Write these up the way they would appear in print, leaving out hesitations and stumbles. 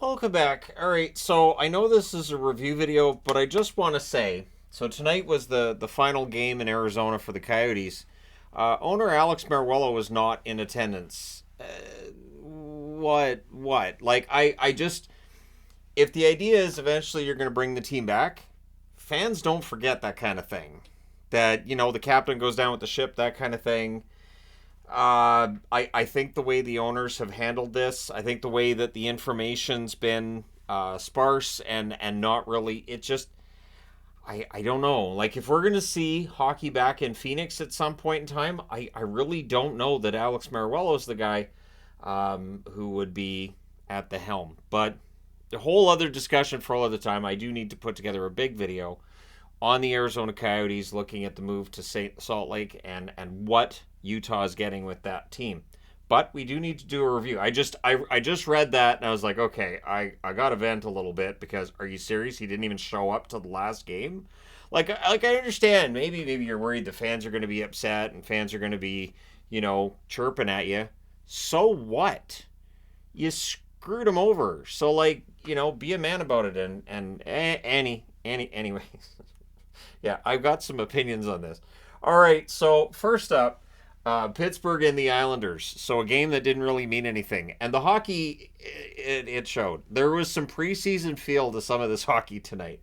Welcome back. All right, so I know this is a review video, but I just want to say, so tonight was the final game in Arizona for the Coyotes. Owner Alex Meruelo was not in attendance. What? Like, I just, if the idea is eventually you're going to bring the team back, fans don't forget that kind of thing. That, the captain goes down with the ship, that kind of thing. I think the way the owners have handled this, I think the way that the information's been sparse and not really, it just, I don't know. Like, if we're going to see hockey back in Phoenix at some point in time, I really don't know that Alex Meruelo is the guy who would be at the helm. But a whole other discussion for all other time. I do need to put together a big video on the Arizona Coyotes, looking at the move to Salt Lake and what Utah is getting with that team. But we do need to do a review. I just read that and I was like, okay, I got to vent a little bit because are you serious? He didn't even show up to the last game. Like I understand. Maybe you're worried the fans are going to be upset and fans are going to be chirping at you. So what? You screwed him over. So be a man about it. Anyways. Yeah, I've got some opinions on this. All right, so first up, Pittsburgh and the Islanders. So a game that didn't really mean anything. And the hockey, it showed. There was some preseason feel to some of this hockey tonight,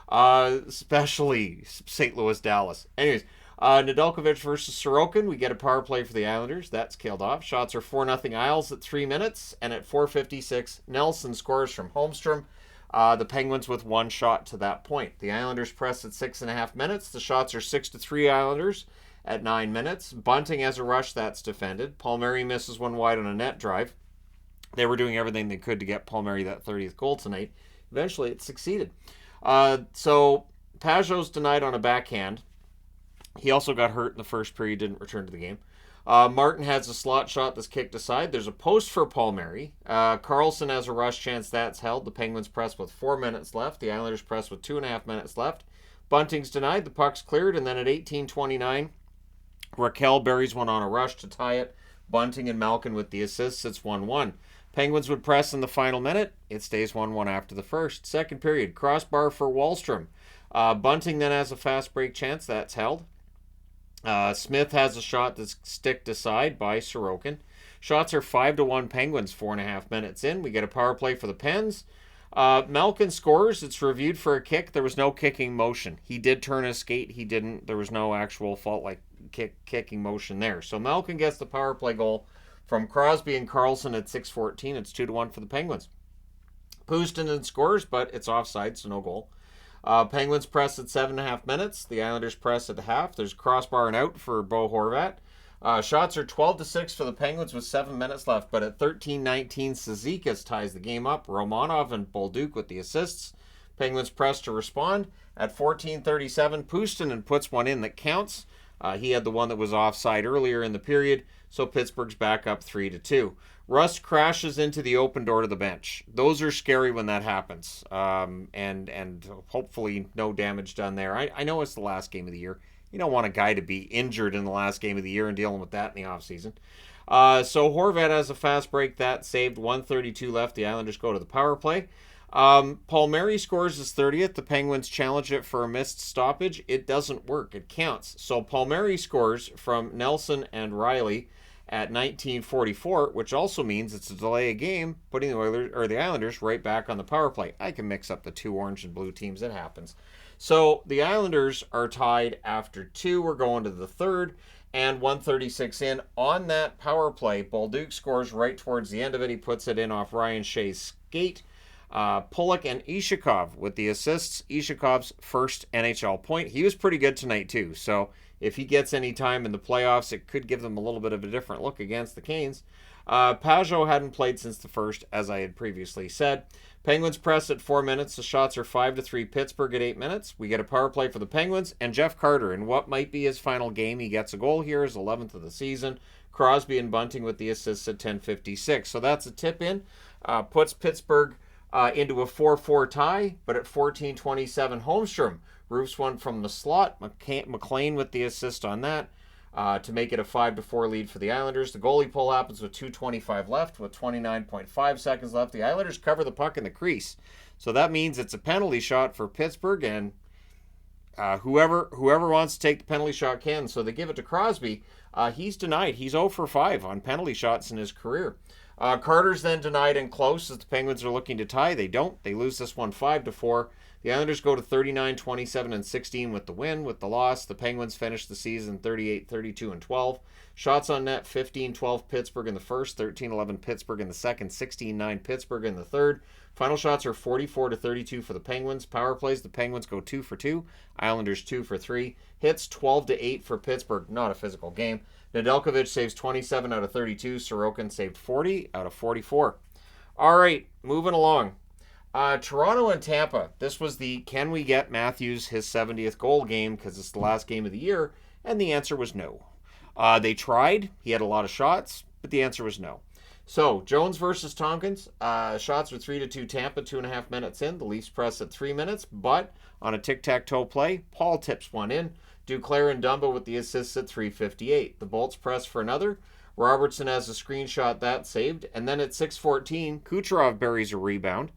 especially St. Louis, Dallas. Anyways, Nedeljkovic versus Sorokin. We get a power play for the Islanders. That's killed off. Shots are 4-0 Isles at 3 minutes. And at 4:56, Nelson scores from Holmstrom. The Penguins with one shot to that point. The Islanders press at 6.5 minutes. The shots are 6-3 Islanders at 9 minutes. Bunting has a rush, that's defended. Palmieri misses one wide on a net drive. They were doing everything they could to get Palmieri that 30th goal tonight. Eventually, it succeeded. So Pajot's denied on a backhand. He also got hurt in the first period, didn't return to the game. Martin has a slot shot that's kicked aside. There's a post for Palmieri. Carlson has a rush chance that's held. The Penguins press with 4 minutes left. The Islanders press with 2.5 minutes left. Bunting's denied. The puck's cleared. And then at 18:29, Raquel buries one on a rush to tie it. Bunting and Malkin with the assists. It's 1-1. Penguins would press in the final minute. It stays 1-1 after the first. Second period, crossbar for Wallstrom. Bunting then has a fast break chance. That's held. Smith has a shot that's sticked aside by Sorokin. Shots are 5-1 Penguins 4.5 minutes in. We get a power play for the Pens. Malkin scores. It's reviewed for a kick. There was no kicking motion. He did turn his skate. He didn't. There was no actual fault like kicking motion there. So Malkin gets the power play goal from Crosby and Carlson at 6:14. It's 2-1 for the Penguins. Puustinen scores, but it's offside, so no goal. Penguins press at 7.5 minutes. The Islanders press at half. There's crossbar and out for Bo Horvat. Shots are 12-6 for the Penguins with 7 minutes left. But at 13:19, Cizikas ties the game up. Romanov and Bolduc with the assists. Penguins press to respond. At 14:37, Puustinen puts one in that counts. He had the one that was offside earlier in the period. So Pittsburgh's back up 3-2. Rust crashes into the open door to the bench. Those are scary when that happens. And hopefully no damage done there. I know it's the last game of the year. You don't want a guy to be injured in the last game of the year and dealing with that in the offseason. So Horvat has a fast break. That saved. 1:32 left. The Islanders go to the power play. Palmieri scores his 30th. The Penguins challenge it for a missed stoppage. It doesn't work. It counts. So Palmieri scores from Nelson and Riley at 19:44, which also means it's a delay of game, putting the Islanders right back on the power play. I can mix up the two orange and blue teams. It happens. So the Islanders are tied after 2. We're going to the third, and 1:36 in. On that power play, Bolduc scores right towards the end of it. He puts it in off Ryan Shea's skate. Pulock and Ishikov with the assists. Ishikov's first NHL point. He was pretty good tonight too, so if he gets any time in the playoffs, it could give them a little bit of a different look against the Canes. Pajot hadn't played since the first, as I had previously said. Penguins press at 4 minutes. The shots are 5-3 Pittsburgh at 8 minutes. We get a power play for the Penguins, and Jeff Carter, in what might be his final game, he gets a goal here, his 11th of the season. Crosby and Bunting with the assists at 10:56. So that's a tip in. Puts Pittsburgh into a 4-4 tie, but at 14:27, Holmstrom roofs one from the slot. McLean with the assist on that. to make it a 5-4 lead for the Islanders. The goalie pull happens with 2:25 left, with 29.5 seconds left. The Islanders cover the puck in the crease. So that means it's a penalty shot for Pittsburgh, and whoever wants to take the penalty shot can. So they give it to Crosby. He's denied. He's 0 for 5 on penalty shots in his career. Carter's then denied and close as the Penguins are looking to tie. They don't. They lose this one 5-4. The Islanders go to 39, 27, and 16 with the win. With the loss, the Penguins finish the season 38, 32, and 12. Shots on net, 15-12 Pittsburgh in the first, 13-11 Pittsburgh in the second, 16-9 Pittsburgh in the third. Final shots are 44-32 for the Penguins. Power plays, the Penguins go 2 for 2. Islanders 2 for 3. Hits 12-8 for Pittsburgh. Not a physical game. Nedeljkovic saves 27 out of 32. Sorokin saved 40 out of 44. All right, moving along. Toronto and Tampa. This was the can we get Matthews his 70th goal game because it's the last game of the year, and the answer was no. They tried. He had a lot of shots, but the answer was no. So, Jones versus Tompkins. Shots were 3-2 Tampa, 2.5 minutes in. The Leafs press at 3 minutes, but on a tic-tac-toe play, Paul tips one in. Duclair and Dumba with the assists at 3:58. The Bolts press for another. Robertson has a screenshot that saved. And then at 6:14, Kucherov buries a rebound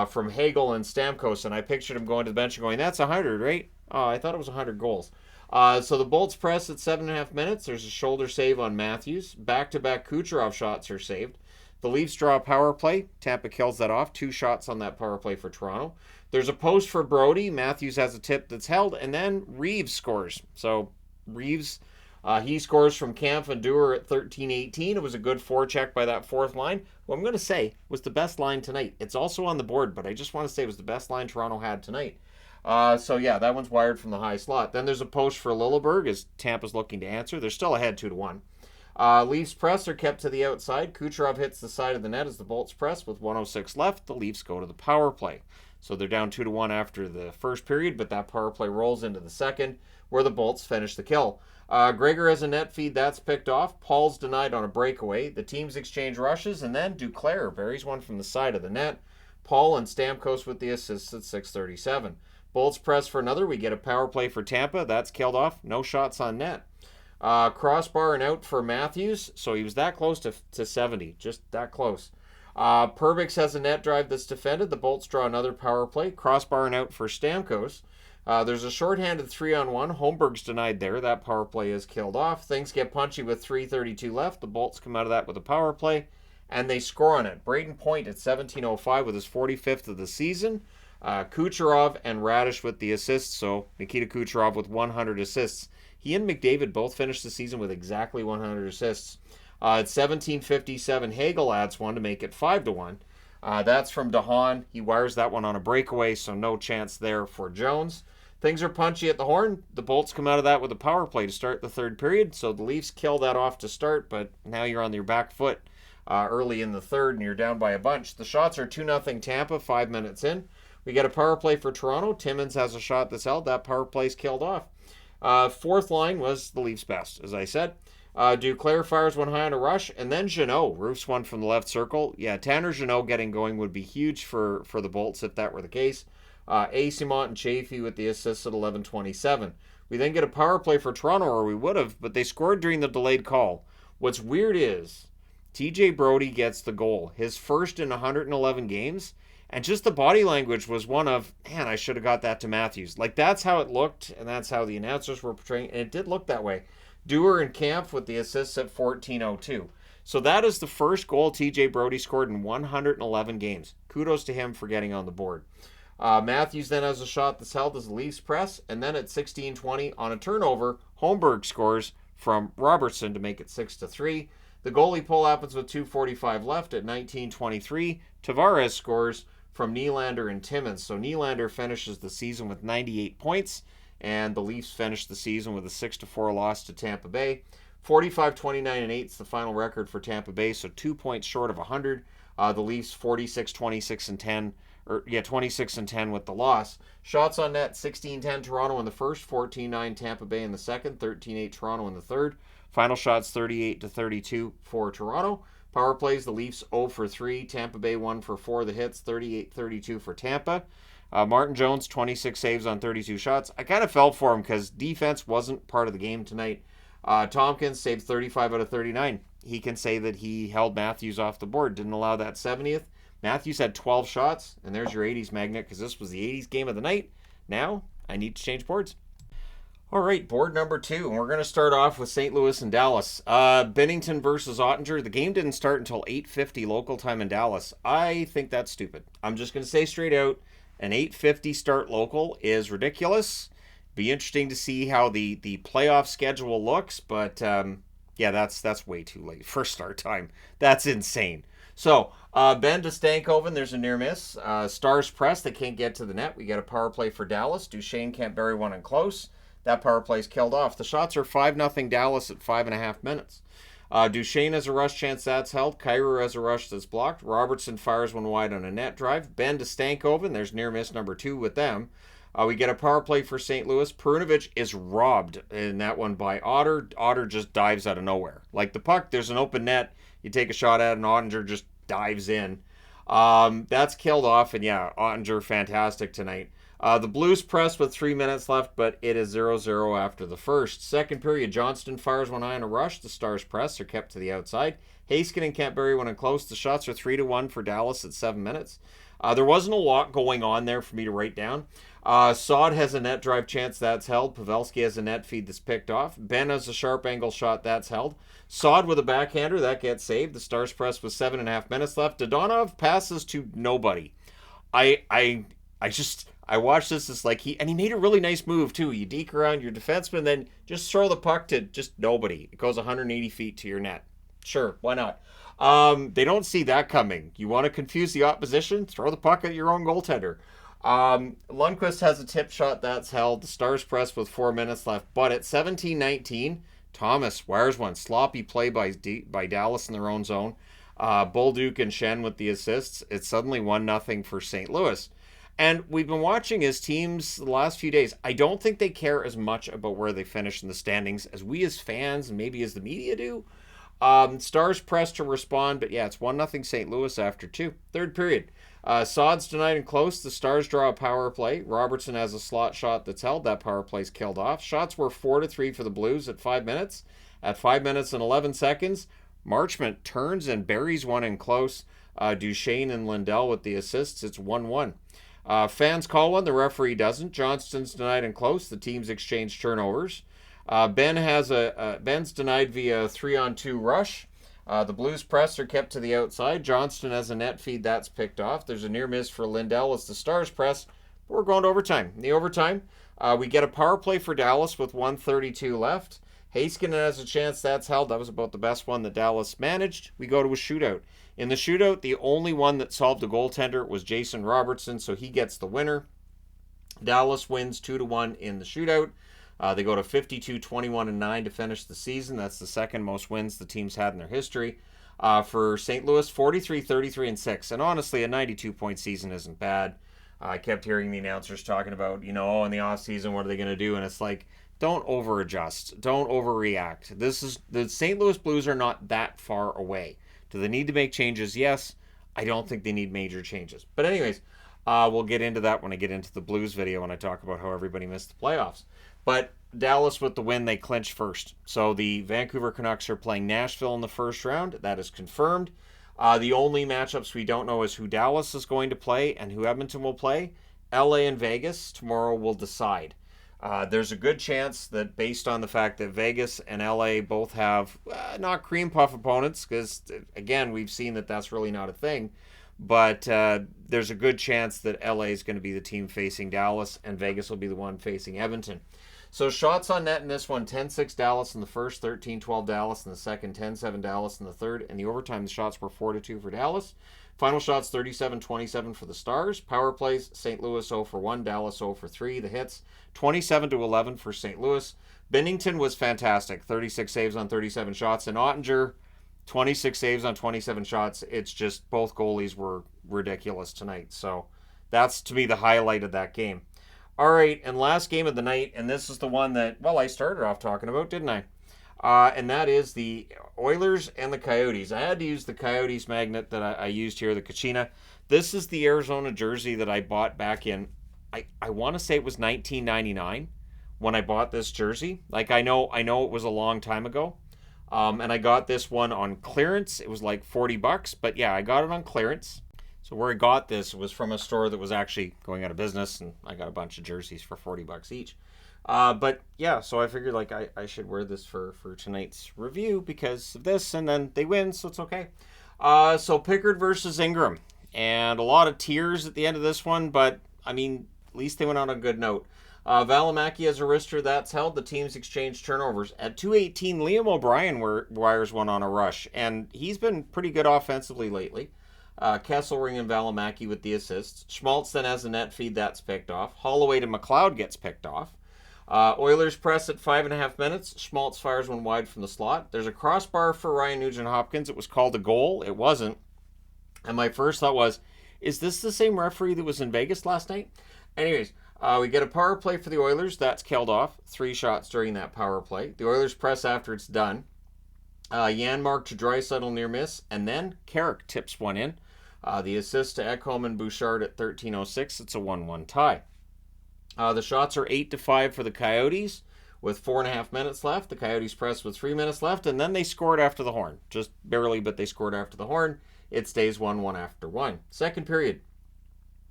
from Hagel and Stamkos. And I pictured him going to the bench and going, that's 100, right? Oh, I thought it was 100 goals. So the Bolts press at 7.5 minutes. There's a shoulder save on Matthews. Back-to-back Kucherov shots are saved. The Leafs draw a power play. Tampa kills that off. 2 shots on that power play for Toronto. There's a post for Brody. Matthews has a tip that's held. And then Reeves scores. So Reeves, he scores from Kampf and Dewar at 13:18. It was a good forecheck by that fourth line. What I'm going to say was the best line tonight. It's also on the board, but I just want to say it was the best line Toronto had tonight. So yeah, that one's wired from the high slot. Then there's a post for Lilleberg as Tampa's looking to answer. They're still ahead 2-1. Leafs press are kept to the outside. Kucherov hits the side of the net as the Bolts press with 1:06 left. The Leafs go to the power play. So they're down 2-1 after the first period, but that power play rolls into the second where the Bolts finish the kill. Gregor has a net feed that's picked off. Paul's denied on a breakaway. The teams exchange rushes, and then Duclair buries one from the side of the net. Paul and Stamkos with the assists at 6:37. Bolts press for another. We get a power play for Tampa. That's killed off. No shots on net. Crossbar and out for Matthews. So he was that close to 70. Just that close. Perbix has a net drive that's defended. The Bolts draw another power play. Crossbar and out for Stamkos. There's a shorthanded 3-on-1. Holmberg's denied there. That power play is killed off. Things get punchy with 3:32 left. The Bolts come out of that with a power play, and they score on it. Braden Point at 17:05 with his 45th of the season. Kucherov and Radish with the assists, so Nikita Kucherov with 100 assists. He and McDavid both finished the season with exactly 100 assists. At 17:57, Hagel adds one to make it 5-1. That's from DeHaan. He wires that one on a breakaway, so no chance there for Jones. Things are punchy at the horn. The Bolts come out of that with a power play to start the third period, so the Leafs kill that off to start, but now you're on your back foot early in the third, and you're down by a bunch. The shots are 2-0 Tampa, 5 minutes in. We get a power play for Toronto. Timmins has a shot that's held. That power play's killed off. Fourth line was the Leafs' best, as I said. Duclair fires one high on a rush, and then Jeannot roofs one from the left circle. Yeah, Tanner Jeannot getting going would be huge for the Bolts if that were the case. Asimont and Chafee with the assists at 11:27. We then get a power play for Toronto, or we would have, but they scored during the delayed call. What's weird is TJ Brody gets the goal, his first in 111 games, and just the body language was one of, man, I should have got that to Matthews. Like, that's how it looked, and that's how the announcers were portraying, and it did look that way. Dewar and Kampf with the assists at 14:02. So that is the first goal TJ Brody scored in 111 games. Kudos to him for getting on the board. Matthews then has a shot that's held as the Leafs press, and then at 16:20 on a turnover, Holmberg scores from Robertson to make it 6-3. The goalie pull happens with 2:45 left at 19:23. Tavares scores from Nylander and Timmins. So Nylander finishes the season with 98 points, and the Leafs finish the season with a 6-4 loss to Tampa Bay. 45-29-8 is the final record for Tampa Bay, so 2 points short of 100. The Leafs 46-26-10, 26-10 with the loss. Shots on net 16-10 Toronto in the first, 14-9 Tampa Bay in the second, 13-8 Toronto in the third. Final shots 38-32 for Toronto. Power plays, the Leafs 0 for 3, Tampa Bay 1 for 4. The hits 38-32 for Tampa. Martin Jones 26 saves on 32 shots. I kind of felt for him because defense wasn't part of the game tonight. Tompkins saved 35 out of 39. He can say that he held Matthews off the board, didn't allow that 70th. Matthews had 12 shots, and there's your 80s magnet, because this was the 80s game of the night. Now, I need to change boards. All right, board number 2, and we're going to start off with St. Louis and Dallas. Bennington versus Ottinger. The game didn't start until 8:50 local time in Dallas. I think that's stupid. I'm just going to say straight out, an 8:50 start local is ridiculous. Be interesting to see how the playoff schedule looks, but yeah, that's way too late for start time. That's insane. So, Ben to Stankoven, there's a near miss. Stars press, they can't get to the net. We get a power play for Dallas. Duchesne can't bury one in close. That power play's killed off. The shots are 5-0 Dallas at 5.5 minutes. Duchesne has a rush chance, that's held. Kyrou has a rush that's blocked. Robertson fires one wide on a net drive. Ben to Stankoven, there's near miss number 2 with them. We get a power play for St. Louis. Perunovic is robbed in that one by Otter. Otter just dives out of nowhere. Like the puck, there's an open net. You take a shot at it, and Ottinger just dives in. That's killed off, and yeah, Ottinger, fantastic tonight. The Blues press with 3 minutes left, but it is 0-0 after the first. Second period, Johnston fires one high in a rush. The Stars press are kept to the outside. Heiskanen can't bury one in close. The shots are 3-1 for Dallas at 7 minutes. There wasn't a lot going on there for me to write down. Saad has a net drive chance, that's held. Pavelski has a net feed that's picked off. Ben has a sharp angle shot, that's held. Saad with a backhander, that gets saved. The Stars press with 7.5 minutes left. Dodonov passes to nobody. I watched this. It's like he made a really nice move too. You deke around your defenseman, then just throw the puck to just nobody. It goes 180 feet to your net. Sure, why not? They don't see that coming. You want to confuse the opposition? Throw the puck at your own goaltender. Lundqvist has a tip shot that's held. The Stars press with 4 minutes left. But at 17-19, Thomas wires one. Sloppy play by Dallas in their own zone. Bolduc and Shen with the assists. It's suddenly 1-0 for St. Louis. And we've been watching his teams the last few days. I don't think they care as much about where they finish in the standings as we as fans and maybe as the media do. Stars press to respond, but yeah, it's 1-0 St. Louis after 2. Third period. Saad's denied and close. The Stars draw a power play. Robertson has a slot shot that's held. That power play's killed off. Shots were 4-3 for the Blues at 5 minutes. At 5 minutes and 11 seconds, Marchment turns and buries one in close. Duchesne and Lindell with the assists. It's 1-1. Fans call one. The referee doesn't. Johnston's denied and close. The teams exchange turnovers. Ben's denied via 3-on-2 rush. The Blues press are kept to the outside. Johnston has a net feed that's picked off. There's a near miss for Lindell as the Stars press. We're going to overtime. In the overtime, we get a power play for Dallas with 1:32 left. Heiskanen has a chance, that's held. That was about the best one that Dallas managed. We go to a shootout. In the shootout, the only one that solved the goaltender was Jason Robertson, so he gets the winner. Dallas wins 2-1 in the shootout. They go to 52-21-9 to finish the season. That's the second most wins the team's had in their history. For St. Louis, 43-33-6. And honestly, a 92-point season isn't bad. I kept hearing the announcers talking about, in the offseason, what are they going to do? And it's like, don't over-adjust. Don't overreact. The St. Louis Blues are not that far away. Do they need to make changes? Yes. I don't think they need major changes. But anyways, we'll get into that when I get into the Blues video when I talk about how everybody missed the playoffs. But Dallas with the win, they clinch first. So the Vancouver Canucks are playing Nashville in the first round. That is confirmed. The only matchups we don't know is who Dallas is going to play and who Edmonton will play. LA and Vegas tomorrow will decide. There's a good chance that based on the fact that Vegas and LA both have not cream puff opponents, because again, we've seen that that's really not a thing, but there's a good chance that LA is going to be the team facing Dallas and Vegas will be the one facing Edmonton. So shots on net in this one, 10-6 Dallas in the first, 13-12 Dallas in the second, 10-7 Dallas in the third. In the overtime, the shots were 4-2 for Dallas. Final shots, 37-27 for the Stars. Power plays, St. Louis 0 for 1, Dallas 0 for 3. The hits, 27-11 for St. Louis. Bennington was fantastic, 36 saves on 37 shots. And Ottinger, 26 saves on 27 shots. It's just both goalies were ridiculous tonight. So that's, to me, the highlight of that game. All right, and last game of the night, and this is the one that, I started off talking about, didn't I? And that is the Oilers and the Coyotes. I had to use the Coyotes magnet that I used here, the Kachina. This is the Arizona jersey that I bought back in, I want to say it was 1999, when I bought this jersey. Like, I know it was a long time ago. And I got this one on clearance. It was like $40, but yeah, I got it on clearance. So where I got this was from a store that was actually going out of business, and I got a bunch of jerseys for $40 each. But yeah, so I figured like I should wear this for tonight's review because of this, and then they win, so it's okay. So Pickard versus Ingram, and a lot of tears at the end of this one, but I mean, at least they went on a good note. Valimaki has a wrister, that's held. The teams exchange turnovers. At 2:18, Liam O'Brien wires one on a rush, and he's been pretty good offensively lately. Kesselring and Valimaki with the assists. Schmaltz then has a net feed, that's picked off. Holloway to McLeod gets picked off. Oilers press at 5.5 minutes. Schmaltz fires one wide from the slot. There's a crossbar for Ryan Nugent-Hopkins. It was called a goal. It wasn't. And my first thought was, is this the same referee that was in Vegas last night? Anyways, we get a power play for the Oilers. That's killed off. 3 shots during that power play. The Oilers press after it's done. Janmark to Draisaitl near miss. And then Carrick tips one in. The assist to Ekholm and Bouchard at 13:06. It's a 1-1 tie. The shots are 8-5 for the Coyotes with 4.5 minutes left. The Coyotes press with 3 minutes left, and then they scored after the horn. Just barely, but they scored after the horn. It stays 1-1 after 1. Second period.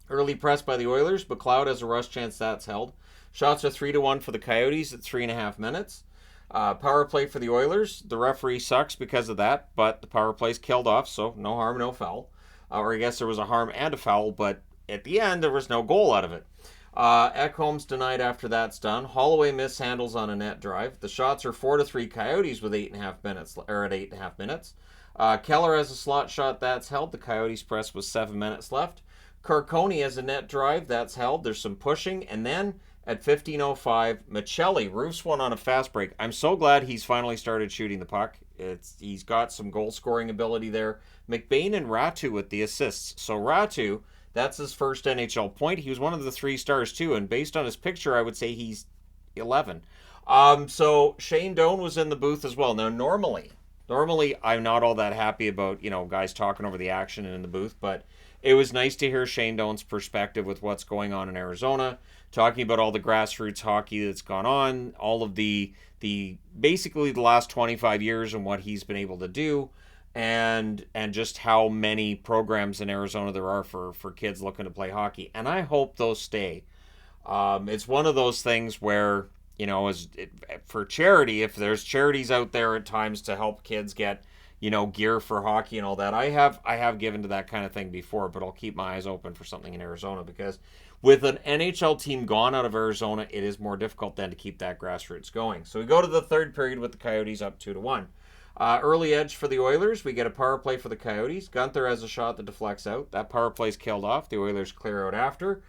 Early press by the Oilers. McLeod has a rush chance, that's held. Shots are 3-1 for the Coyotes at 3.5 minutes. Power play for the Oilers. The referee sucks because of that, but the power play's killed off, so no harm, no foul. Or I guess there was a harm and a foul, but at the end there was no goal out of it. Ekholm's denied after that's done. Holloway mishandles on a net drive. The shots are 4-3 Coyotes with 8.5 minutes, or at 8.5 minutes. Keller has a slot shot, that's held. The Coyotes press with 7 minutes left. Carconi has a net drive, that's held. There's some pushing, and then at 15:05, Michelli roofs one on a fast break. I'm so glad he's finally started shooting the puck. He's got some goal scoring ability there. McBain and Ratu with the assists. So Ratu, that's his first NHL point. He was one of the 3 stars too, and based on his picture, I would say he's 11. So Shane Doan was in the booth as well. Now normally I'm not all that happy about guys talking over the action and in the booth, but it was nice to hear Shane Doan's perspective with what's going on in Arizona, talking about all the grassroots hockey that's gone on, all of the basically the last 25 years and what he's been able to do, and just how many programs in Arizona there are for kids looking to play hockey. And I hope those stay. It's one of those things where, for charity, if there's charities out there at times to help kids get gear for hockey and all that. I have given to that kind of thing before, but I'll keep my eyes open for something in Arizona, because with an NHL team gone out of Arizona, it is more difficult then to keep that grassroots going. So we go to the third period with the Coyotes up 2-1. Early edge for the Oilers. We get a power play for the Coyotes. Gunther has a shot that deflects out. That power play's killed off. The Oilers clear out after.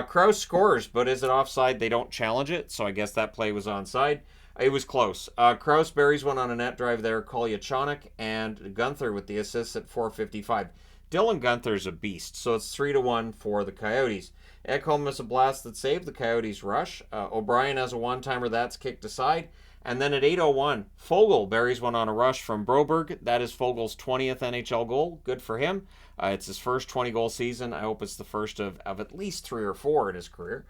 Krause scores, but is it offside? They don't challenge it, so I guess that play was onside. It was close. Krause buries one on a net drive there. Kolyachonok and Gunther with the assists at 4:55. Dylan Gunther's a beast, so it's 3-1 for the Coyotes. Ekholm has a blast that saved. The Coyotes rush. O'Brien has a one-timer that's kicked aside. And then at 8:01, Foegele buries one on a rush from Broberg. That is Fogel's 20th NHL goal. Good for him. It's his first 20-goal season. I hope it's the first of at least 3 or 4 in his career.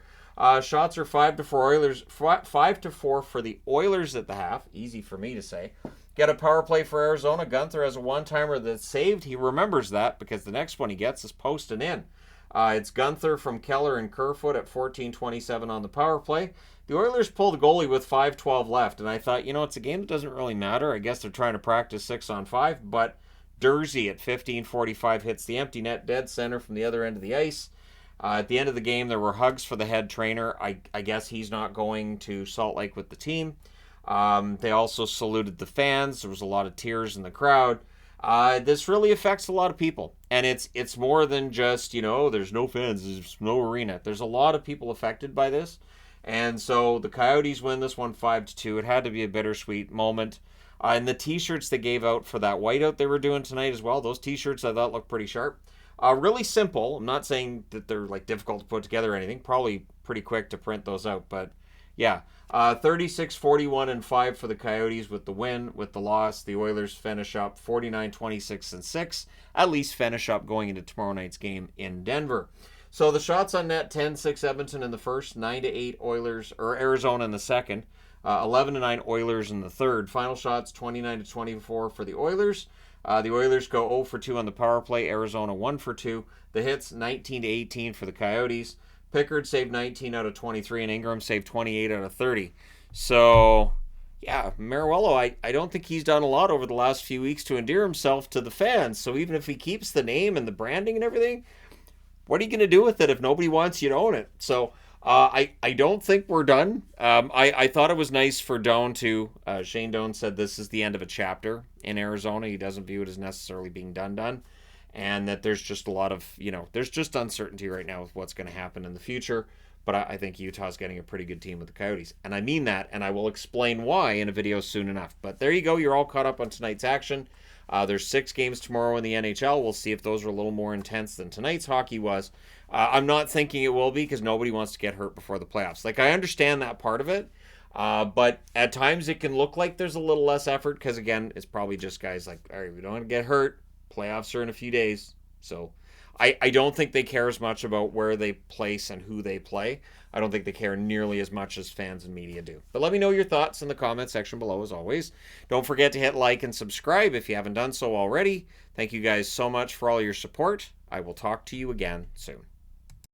Shots are 5-4 Oilers. 5-4 for the Oilers at the half. Easy for me to say. Get a power play for Arizona. Gunther has a one-timer that's saved. He remembers that because the next one he gets is posted in. It's Gunther from Keller and Kerfoot at 14:27 on the power play. The Oilers pull the goalie with 5:12 left, and I thought, it's a game that doesn't really matter. I guess they're trying to practice 6-on-5, but Dursey at 15:45 hits the empty net dead center from the other end of the ice. At the end of the game, there were hugs for the head trainer. I guess he's not going to Salt Lake with the team. They also saluted the fans. There was a lot of tears in the crowd. This really affects a lot of people. And it's more than just, there's no fans, there's no arena. There's a lot of people affected by this. And so the Coyotes win this one 5-2. It had to be a bittersweet moment. And the t-shirts they gave out for that whiteout they were doing tonight as well, those t-shirts I thought looked pretty sharp. Really simple. I'm not saying that they're difficult to put together or anything. Probably pretty quick to print those out. But yeah, 36-41-5 for the Coyotes with the win. With the loss, the Oilers finish up 49-26-6. At least finish up going into tomorrow night's game in Denver. So the shots on net: 10-6 Edmonton in the first, 9-8 Oilers or Arizona in the second, 11-9 Oilers in the third. Final shots: 29-24 for the Oilers. The Oilers go 0 for 2 on the power play. Arizona 1 for 2. The hits: 19-18 for the Coyotes. Pickard saved 19 out of 23, and Ingram saved 28 out of 30. So, yeah, Maruello, I don't think he's done a lot over the last few weeks to endear himself to the fans. So even if he keeps the name and the branding and everything, what are you going to do with it if nobody wants you to own it? So I don't think we're done. I thought it was nice for Doan to, Shane Doan said this is the end of a chapter in Arizona. He doesn't view it as necessarily being done. And that there's just a lot of, there's just uncertainty right now with what's going to happen in the future. But I think Utah's getting a pretty good team with the Coyotes. And I mean that, and I will explain why in a video soon enough. But there you go. You're all caught up on tonight's action. There's 6 games tomorrow in the NHL. We'll see if those are a little more intense than tonight's hockey was. I'm not thinking it will be because nobody wants to get hurt before the playoffs. Like, I understand that part of it. But at times it can look like there's a little less effort because, again, it's probably just guys like, all right, we don't want to get hurt. Playoffs are in a few days. So I don't think they care as much about where they place and who they play. I don't think they care nearly as much as fans and media do. But let me know your thoughts in the comment section below, as always. Don't forget to hit like and subscribe if you haven't done so already. Thank you guys so much for all your support. I will talk to you again soon.